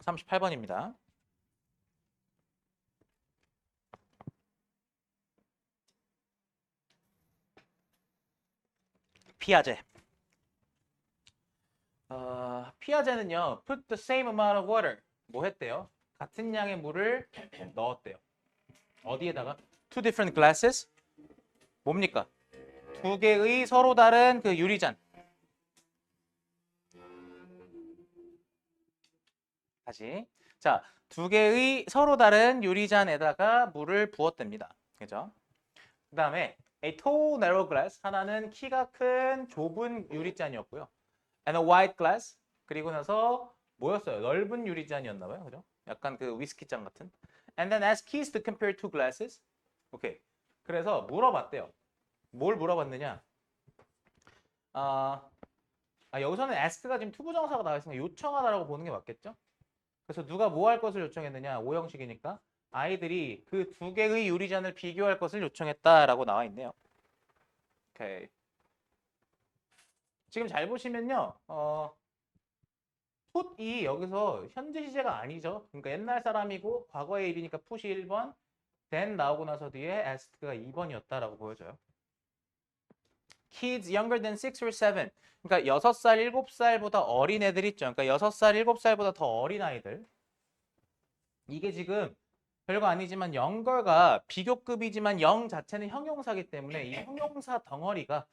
38번입니다. 피아제. 피아제는요, put the same amount of water. 뭐 했대요? 같은 양의 물을 넣었대요. 어디에다가? Two different glasses. 뭡니까? 두 개의 서로 다른 그 유리잔. 다시. 자, 두 개의 서로 다른 유리잔에다가 물을 부었답니다. 그죠? 그 다음에 a tall narrow glass. 하나는 키가 큰 좁은 유리잔이었고요. and a wide glass. 그리고 나서 뭐였어요? 넓은 유리잔이었나 봐요. 그죠? 약간 그 위스키잔 같은. And then ask keys to compare two glasses. 오케이. 그래서 물어봤대요. 뭘 물어봤느냐? 여기서는 ask가 지금 투부정사가 나와 있으니까 요청하다라고 보는 게 맞겠죠? 그래서 누가 뭐 할 것을 요청했느냐? 오형식이니까 아이들이 그 두 개의 유리잔을 비교할 것을 요청했다라고 나와 있네요. 오케이. 지금 잘 보시면요. put이 여기서 현재 시제가 아니죠. 그러니까 옛날 사람이고 과거의 일이니까 put이 1번, then 나오고 나서 뒤에 ask가 2번이었다라고 보여져요. Kids younger than 6 or 7. 그러니까 6살, 7살보다 어린 애들 있죠. 그러니까 6살, 7살보다 더 어린 아이들. 이게 지금 별거 아니지만 younger가 비교급이지만 영 자체는 형용사기 때문에 이 형용사 덩어리가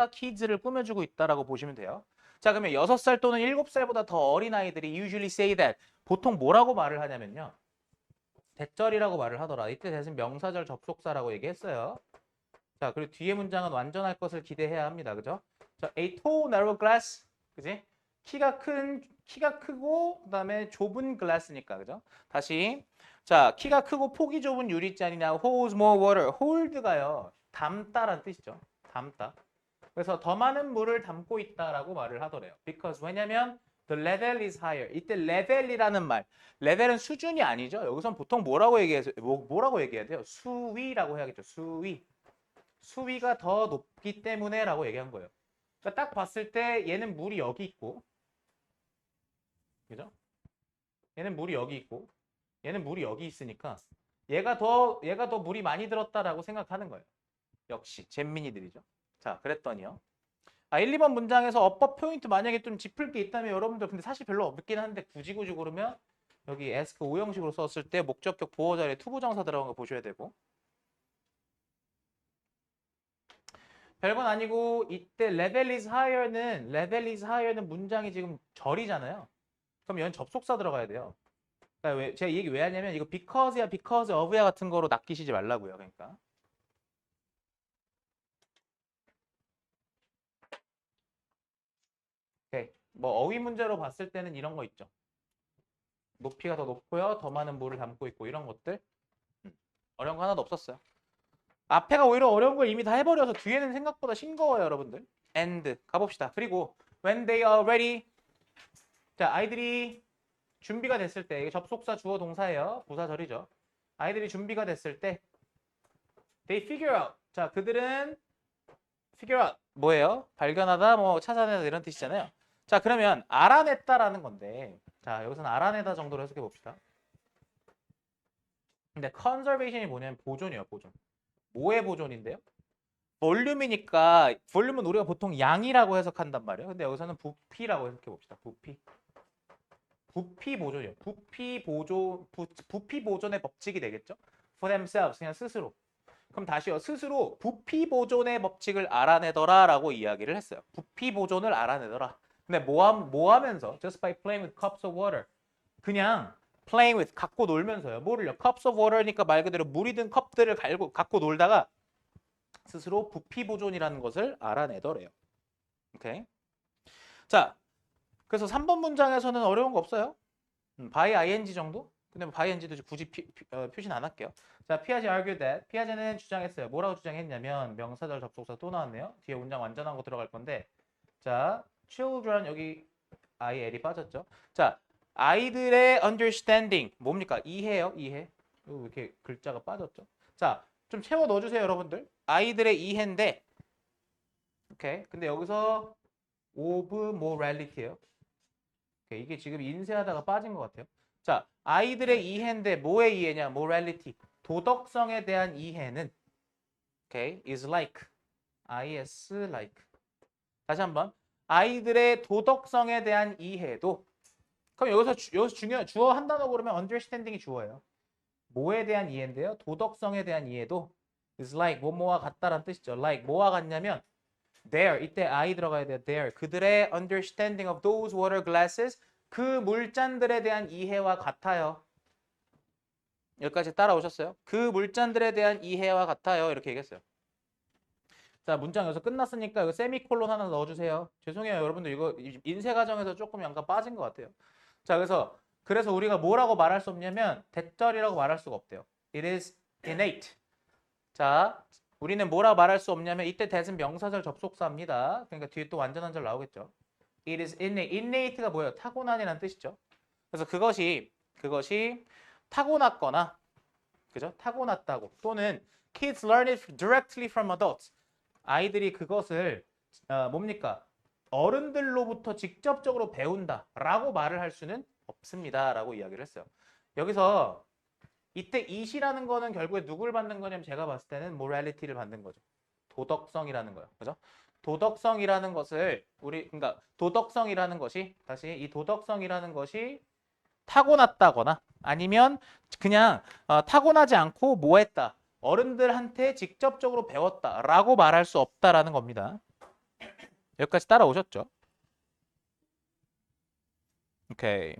kids를 꾸며주고 있다라고 보시면 돼요. 자, 그러면 6살 또는 7살보다 더 어린 아이들이 usually say that. 보통 뭐라고 말을 하냐면요. 대절이라고 말을 하더라. 이때 대신 명사절 접속사라고 얘기했어요. 자, 그리고 뒤에 문장은 완전할 것을 기대해야 합니다. 그죠? 자, a tall narrow glass. 그지? 키가 크고 그다음에 좁은 glass니까. 그죠? 다시. 자, 키가 크고 폭이 좁은 유리잔이냐 holds more water. hold가요. 담다라는 뜻이죠. 담다. 그래서 더 많은 물을 담고 있다라고 말을 하더래요. because 왜냐면 the level is higher. 이때 level이라는 말. 레벨은 수준이 아니죠. 여기선 보통 뭐라고 얘기해야 돼요? 수위라고 해야겠죠. 수위가 더 높기 때문에라고 얘기한 거예요. 그러니까 딱 봤을 때 얘는 물이 여기 있고, 그죠? 얘는 물이 여기 있고, 얘는 물이 여기 있으니까 얘가 더 물이 많이 들었다라고 생각하는 거예요. 역시 잼민이들이죠. 자, 그랬더니요. 1, 2번 문장에서 어법 포인트 만약에 좀 짚을 게 있다면 여러분들 근데 사실 별로 없긴 한데 굳이 고르면 여기 ask 오형식으로 썼을 때 목적격 보호 자리에 투부정사 들어간 거 보셔야 되고 별건 아니고 이때 level is higher는 문장이 지금 절이잖아요. 그럼 얘는 접속사 들어가야 돼요. 그러니까 제가 이 얘기 왜 하냐면 이거 because야 because of야 같은 거로 낚이시지 말라고요. 그러니까. 오케이. 뭐 어휘 문제로 봤을 때는 이런 거 있죠. 높이가 더 높고요. 더 많은 물을 담고 있고 이런 것들. 어려운 거 하나도 없었어요. 앞에가 오히려 어려운 걸 이미 다 해버려서 뒤에는 생각보다 싱거워요, 여러분들. and 가봅시다. 그리고 when they are ready. 자, 아이들이 준비가 됐을 때 이게 접속사 주어 동사예요. 부사절이죠. 아이들이 준비가 됐을 때 they figure out. 자, 그들은 figure out 뭐예요? 발견하다, 뭐 찾아내다 이런 뜻이잖아요. 자, 그러면 알아냈다라는 건데 자, 여기서는 알아내다 정도로 해석해 봅시다. 근데 conservation이 뭐냐면 보존이에요, 보존. 뭐의 보존인데요? 볼륨이니까 볼륨은 우리가 보통 양이라고 해석한단 말이에요. 근데 여기서는 부피라고 해석해 봅시다. 부피 보존이요. 부피 보존의 법칙이 되겠죠? For themselves 그냥 스스로. 그럼 다시요. 스스로 부피 보존의 법칙을 알아내더라라고 이야기를 했어요. 부피 보존을 알아내더라. 근데 뭐 하면서 just by playing with cups of water. 그냥 playing with 갖고 놀면서요. 뭐를요? cups of water니까 말 그대로 물이 든 컵들을 갖고 놀다가 스스로 부피 보존이라는 것을 알아내더래요. 오케이. 자, 그래서 3번 문장에서는 어려운 거 없어요. by ing 정도? 근데 뭐 by ing도 굳이 표시는 안 할게요. 자, 피아제 argued that. 피아제는 주장했어요. 뭐라고 주장했냐면 명사절 접속사 또 나왔네요. 뒤에 문장 완전한 거 들어갈 건데 자, children 여기 IL이 빠졌죠. 자, 아이들의 understanding 뭡니까? 이해요, 이해. 왜 이렇게 글자가 빠졌죠? 자, 좀 채워 넣어주세요, 여러분들. 아이들의 이해인데, 오케이. 근데 여기서 of morality예요. 오케이, 이게 지금 인쇄하다가 빠진 것 같아요. 자, 아이들의 이해인데 뭐의 이해냐? morality. 도덕성에 대한 이해는 오케이, is like. is like. 다시 한번. 아이들의 도덕성에 대한 이해도 그럼 여기서 중요한 주어 한 단어 고르면 understanding이 주어예요. 뭐에 대한 이해인데요? 도덕성에 대한 이해도 is like 뭐뭐와 같다라는 뜻이죠. like 뭐와 같냐면 their 이때 I 들어가야 돼요. their 그들의 understanding of those water glasses 그 물잔들에 대한 이해와 같아요. 여기까지 따라오셨어요? 그 물잔들에 대한 이해와 같아요. 이렇게 얘기했어요. 자, 문장 여기서 끝났으니까 이거 세미콜론 하나 넣어주세요. 죄송해요, 여러분들 이거 인쇄 과정에서 조금 약간 빠진 것 같아요. 자, 그래서 우리가 뭐라고 말할 수 없냐면 대절이라고 말할 수가 없대요. It is innate. 자, 우리는 뭐라고 말할 수 없냐면 이때 that은 명사절 접속사입니다. 그러니까 뒤에 또 완전한 절 나오겠죠. It is innate. innate가 뭐예요? 타고난이라는 뜻이죠. 그래서 그것이 타고났거나 그죠? 타고났다고 또는 kids learn it directly from adults. 아이들이 그것을 뭡니까? 어른들로부터 직접적으로 배운다라고 말을 할 수는 없습니다라고 이야기를 했어요. 여기서 이때 it이라는 거는 결국에 누굴 받는 거냐면 제가 봤을 때는 morality를 받는 거죠. 도덕성이라는 거요. 그죠? 도덕성이라는 것을 그러니까 도덕성이라는 것이 다시 이 도덕성이라는 것이 타고났다거나 아니면 그냥 타고나지 않고 뭐 했다. 어른들한테 직접적으로 배웠다라고 말할 수 없다라는 겁니다. 여기까지 따라오셨죠? 오케이.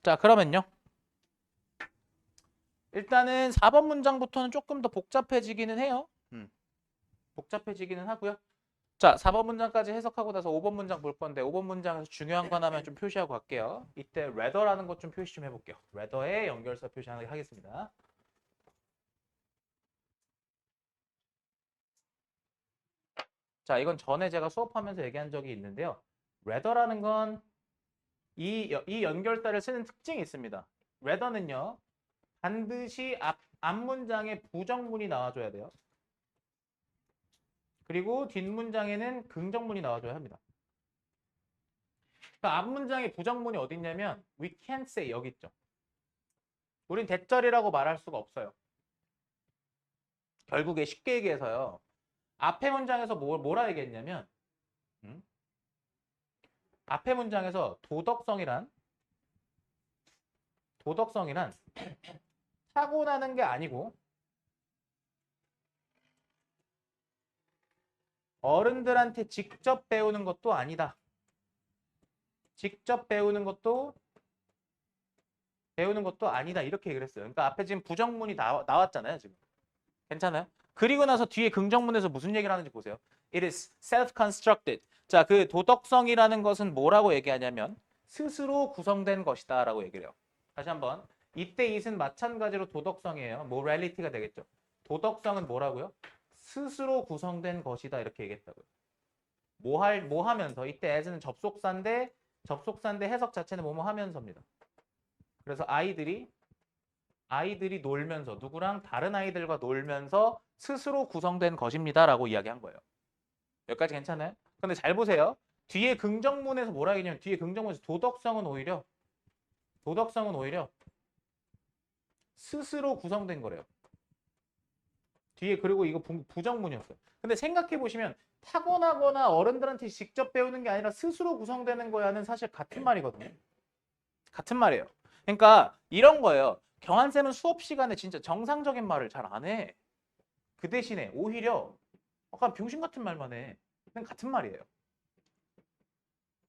자, 그러면요. 일단은 4번 문장부터는 조금 더 복잡해지기는 해요. 복잡해지기는 하고요. 자, 4번 문장까지 해석하고 나서 5번 문장 볼 건데 5번 문장에서 중요한 거 하나만 좀 표시하고 갈게요. 이때 rather라는 것 좀 표시 좀 해볼게요. rather의 연결사 표시하겠습니다. 자, 이건 전에 제가 수업하면서 얘기한 적이 있는데요. rather라는 건 이 연결사를 쓰는 특징이 있습니다. rather는요. 반드시 앞문장에 부정문이 나와줘야 돼요. 그리고 뒷문장에는 긍정문이 나와줘야 합니다. 그러니까 앞문장에 부정문이 어디 있냐면 we can't say 여기 있죠. 우린 대절이라고 말할 수가 없어요. 결국에 쉽게 얘기해서요. 앞에 문장에서 뭐라 얘기했냐면 앞에 문장에서 도덕성이란 타고나는 게 아니고 어른들한테 직접 배우는 것도 아니다. 직접 배우는 것도 아니다. 이렇게 얘기를 했어요. 그러니까 앞에 지금 부정문이 나왔잖아요. 지금. 괜찮아요? 그리고 나서 뒤에 긍정문에서 무슨 얘기를 하는지 보세요. It is self-constructed. 자, 그 도덕성이라는 것은 뭐라고 얘기하냐면 스스로 구성된 것이다 라고 얘기를 해요. 다시 한번. 이때 it은 마찬가지로 도덕성이에요. morality가 되겠죠. 도덕성은 뭐라고요? 스스로 구성된 것이다 이렇게 얘기했다고요. 뭐 하면서 이때 as는 접속사인데 해석 자체는 뭐뭐 하면서입니다. 그래서 아이들이 놀면서 누구랑 다른 아이들과 놀면서 스스로 구성된 것입니다라고 이야기한 거예요. 여기까지 괜찮아요? 근데 잘 보세요. 뒤에 긍정문에서 뭐라 얘기냐면 뒤에 긍정문에서 도덕성은 오히려 스스로 구성된 거래요. 뒤에 그리고 이거 부정문이었어요. 근데 생각해 보시면 타고나거나 어른들한테 직접 배우는 게 아니라 스스로 구성되는 거야는 사실 같은 말이거든요. 같은 말이에요. 그러니까 이런 거예요. 경한쌤은 수업 시간에 진짜 정상적인 말을 잘 안 해. 그 대신에 오히려 약간 병신 같은 말만 해. 그냥 같은 말이에요.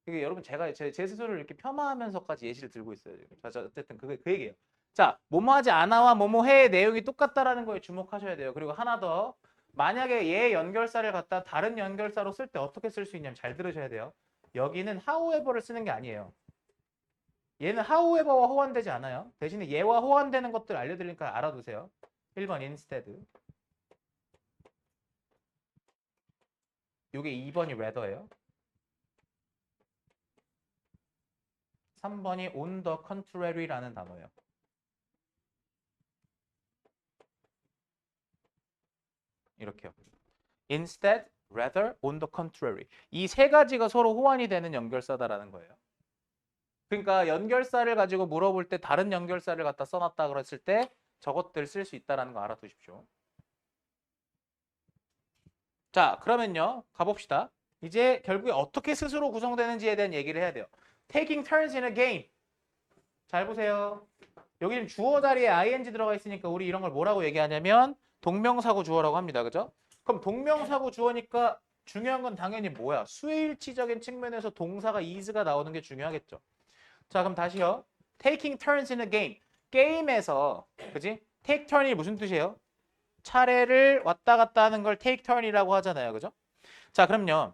이게 여러분 제가 제 스스로를 이렇게 폄하하면서까지 예시를 들고 있어요. 지금. 자, 어쨌든 그 얘기예요. 자, 뭐뭐하지 않아와 뭐뭐해의 내용이 똑같다라는 거에 주목하셔야 돼요. 그리고 하나 더. 만약에 얘 연결사를 갖다 다른 연결사로 쓸 때 어떻게 쓸 수 있냐면 잘 들으셔야 돼요. 여기는 however를 쓰는 게 아니에요. 얘는 however와 호환되지 않아요. 대신에 얘와 호환되는 것들 알려드리니까 알아두세요. 1번 instead. 요게 2번이 rather예요. 3번이 on the contrary라는 단어예요. 이렇게요. Instead, rather, on the contrary. 이 세 가지가 서로 호환이 되는 연결사다라는 거예요. 그러니까 연결사를 가지고 물어볼 때 다른 연결사를 갖다 써놨다 그랬을 때 저것들 쓸 수 있다라는 거 알아두십시오. 자, 그러면요. 가봅시다. 이제 결국에 어떻게 스스로 구성되는지에 대한 얘기를 해야 돼요. Taking turns in a game. 잘 보세요. 여기 지금 주어 자리에 ing 들어가 있으니까 우리 이런 걸 뭐라고 얘기하냐면 동명사구 주어라고 합니다. 그죠? 그럼 동명사구 주어니까 중요한 건 당연히 뭐야? 수일치적인 측면에서 동사가 is가 나오는 게 중요하겠죠. 자, 그럼 다시요. Taking turns in a game. 게임에서 그지? Take turn이 무슨 뜻이에요? 차례를 왔다 갔다 하는 걸 take turn이라고 하잖아요. 그죠? 자, 그럼요.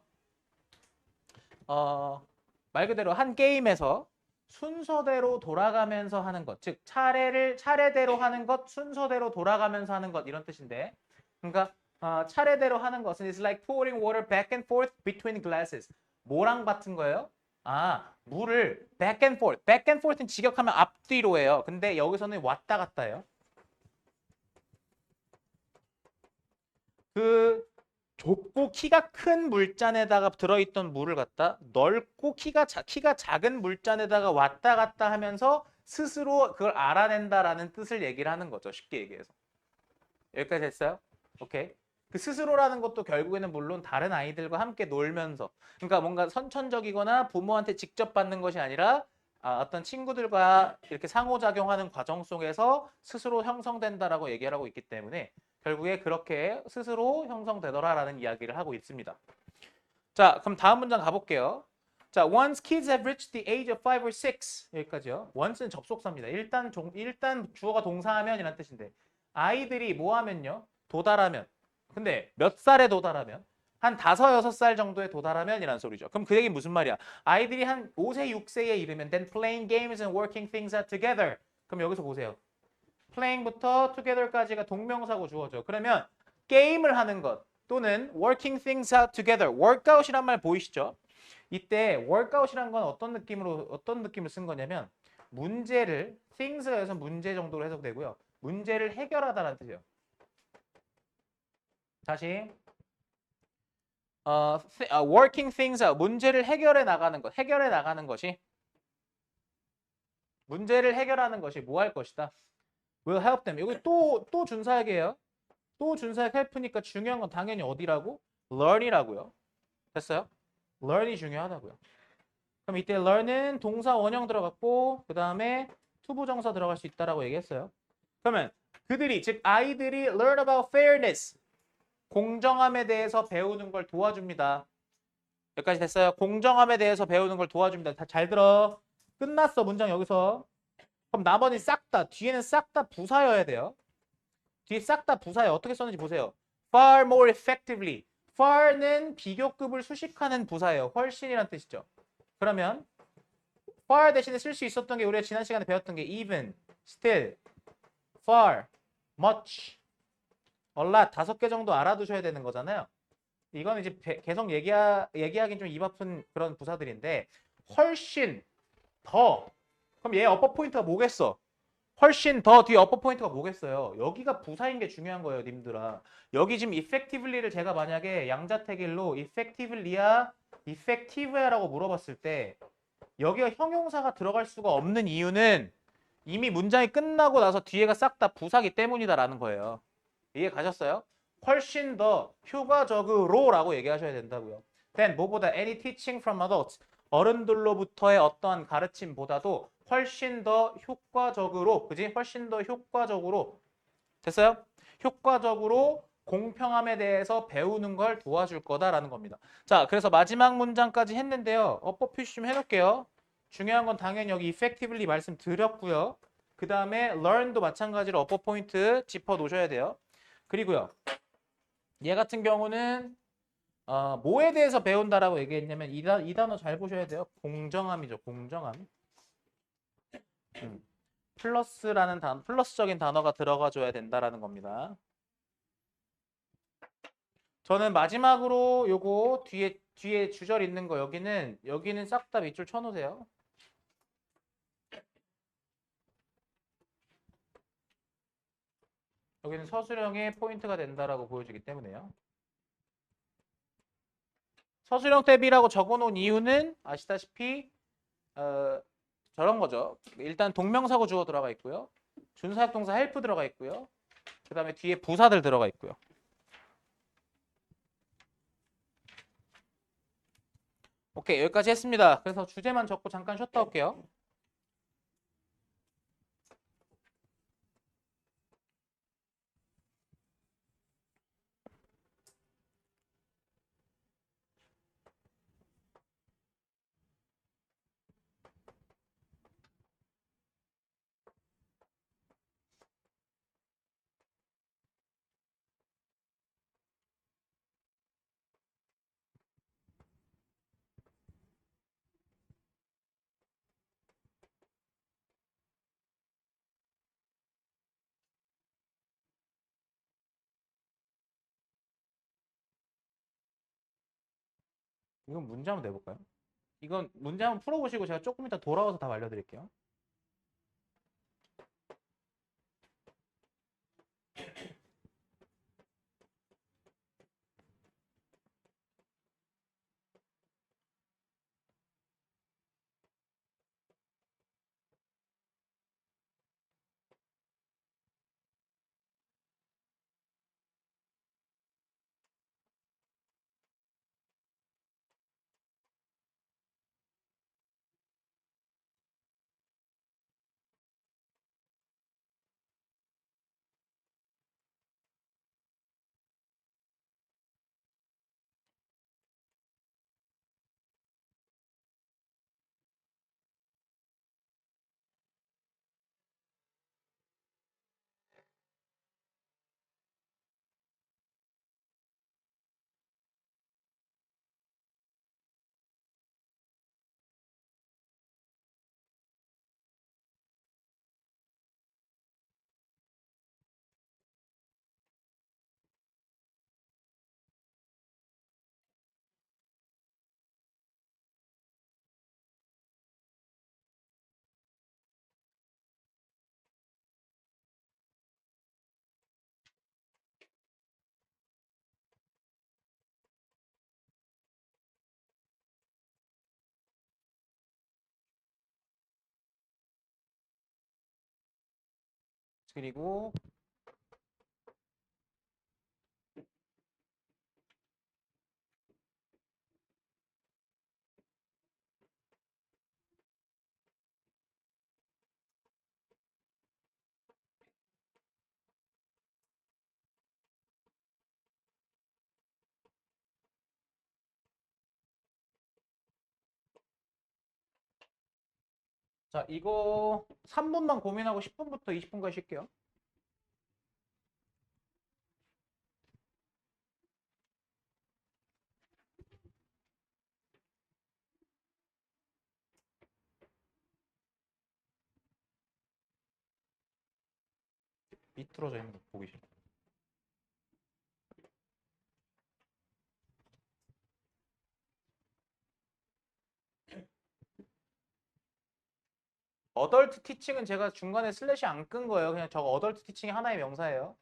말 그대로 한 게임에서 순서대로 돌아가면서 하는 것, 즉 차례대로 하는 것, 순서대로 돌아가면서 하는 것 이런 뜻인데, 그러니까 차례대로 하는 것은 is like pouring water back and forth between glasses. 뭐랑 같은 거예요? 물을 back and forth. back and forth는 직역하면 앞뒤로예요. 근데 여기서는 왔다 갔다예요. 그 좁고 키가 큰 물잔에다가 들어있던 물을 갖다 넓고 키가 작은 물잔에다가 왔다 갔다 하면서 스스로 그걸 알아낸다라는 뜻을 얘기를 하는 거죠. 쉽게 얘기해서. 여기까지 됐어요? 오케이. 그 스스로라는 것도 결국에는 물론 다른 아이들과 함께 놀면서 그러니까 뭔가 선천적이거나 부모한테 직접 받는 것이 아니라 어떤 친구들과 이렇게 상호작용하는 과정 속에서 스스로 형성된다라고 얘기를 하고 있기 때문에 결국에 그렇게 스스로 형성되더라라는 이야기를 하고 있습니다. 자, 그럼 다음 문장 가볼게요. 자, once kids have reached the age of 5 or 6 여기까지요. once는 접속사입니다. 일단 주어가 동사하면이란 뜻인데 아이들이 뭐 하면요? 도달하면. 근데 몇 살에 도달하면? 한 5, 6살 정도에 도달하면 이란 소리죠. 그럼 그 얘기는 무슨 말이야? 아이들이 한 5세, 6세에 이르면 then playing games and working things out together. 그럼 여기서 보세요. playing부터 together까지가 동명사고 주어져. 그러면 게임을 하는 것 또는 working things out together. workout이란 말 보이시죠? 이때 workout이란 건 어떤 느낌을 쓴 거냐면 문제를 things가 여기서 문제 정도로 해석되고요. 문제를 해결하다라는 뜻이에요. 다시 working things out 문제를 해결해 나가는 것. 해결해 나가는 것이 문제를 해결하는 것이 뭐 할 것이다. will help them. 여기 또 준사역이에요. 또 준사역 help니까 중요한 건 당연히 어디라고? learn이라고요. 됐어요? learn이 중요하다고요. 그럼 이때 learn은 동사 원형 들어갔고 그 다음에 투부정사 들어갈 수 있다라고 얘기했어요. 그러면 그들이 즉 아이들이 learn about fairness 공정함에 대해서 배우는 걸 도와줍니다. 여기까지 됐어요? 공정함에 대해서 배우는 걸 도와줍니다. 다 잘 들어. 끝났어 문장 여기서. 그럼 나머지 싹 다 뒤에는 싹 다 부사여야 돼요. 뒤에 싹 다 부사에 어떻게 썼는지 보세요. far more effectively. far는 비교급을 수식하는 부사예요. 훨씬이란 뜻이죠. 그러면 far 대신에 쓸 수 있었던 게 우리가 지난 시간에 배웠던 게 even, still, far, much, a lot 5개 정도 알아두셔야 되는 거잖아요. 이건 이제 계속 얘기하긴 좀 입 아픈 그런 부사들인데 훨씬 더 그럼 얘 어퍼 포인트가 뭐겠어? 훨씬 더 뒤에 어퍼 포인트가 뭐겠어요? 여기가 부사인 게 중요한 거예요, 님들아. 여기 지금 effectively를 제가 만약에 양자택일로 effectively야, effective야라고 물어봤을 때 여기가 형용사가 들어갈 수가 없는 이유는 이미 문장이 끝나고 나서 뒤에가 싹 다 부사기 때문이다라는 거예요. 이해 가셨어요? 훨씬 더 효과적으로라고 얘기하셔야 된다고요. then 뭐보다 any teaching from adults 어른들로부터의 어떠한 가르침보다도 훨씬 더 효과적으로 그지? 훨씬 더 효과적으로 됐어요? 효과적으로 공평함에 대해서 배우는 걸 도와줄 거다라는 겁니다. 자, 그래서 마지막 문장까지 했는데요. 어법 표시 좀 해놓을게요. 중요한 건 당연히 여기 effectively 말씀드렸고요. 그 다음에 learn도 마찬가지로 어법 포인트 짚어 놓으셔야 돼요. 그리고요. 얘 같은 경우는 뭐에 대해서 배운다라고 얘기했냐면 이 단어 잘 보셔야 돼요. 공정함이죠. 공정함. 플러스적인 단어가 들어가 줘야 된다라는 겁니다. 저는 마지막으로 요거 뒤에 주절 있는 거 여기는 싹 다 밑줄 쳐 놓으세요. 여기는 서술형의 포인트가 된다라고 보여주기 때문에요. 서술형 대비라고 적어놓은 이유는 아시다시피 저런 거죠. 일단 동명사고 주어 들어가 있고요. 준사역 동사 헬프 들어가 있고요. 그 다음에 뒤에 부사들 들어가 있고요. 오케이, 여기까지 했습니다. 그래서 주제만 적고 잠깐 쉬었다 올게요. 이건 문제 한번 내볼까요? 이건 문제 한번 풀어보시고 제가 조금 이따 돌아와서 다 알려드릴게요. 그리고 자, 이거 3분만 고민하고 10분부터 20분까지 쉴게요. 비틀어져 있는 거 보기 싫어. 어덜트 티칭은 제가 중간에 슬래시 안 끈 거예요. 그냥 저거 어덜트 티칭이 하나의 명사예요.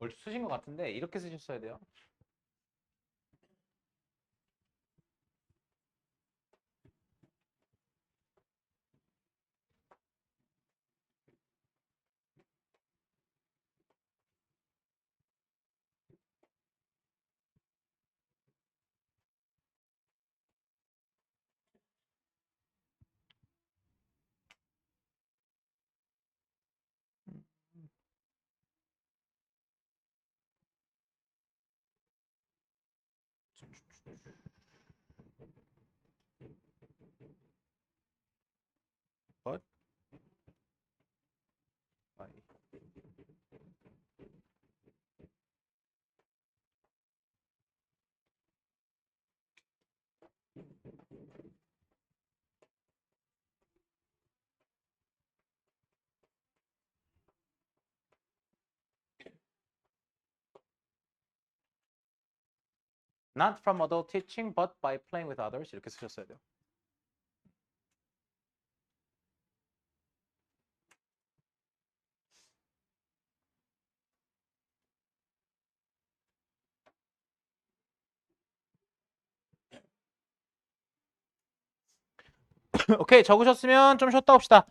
뭘 쓰신 것 같은데 이렇게 쓰셨어야 돼요. But by not from adult teaching but by playing with others 이렇게 쓰셨어야 돼요. 오케이 적으셨으면 좀 쉬었다 옵시다.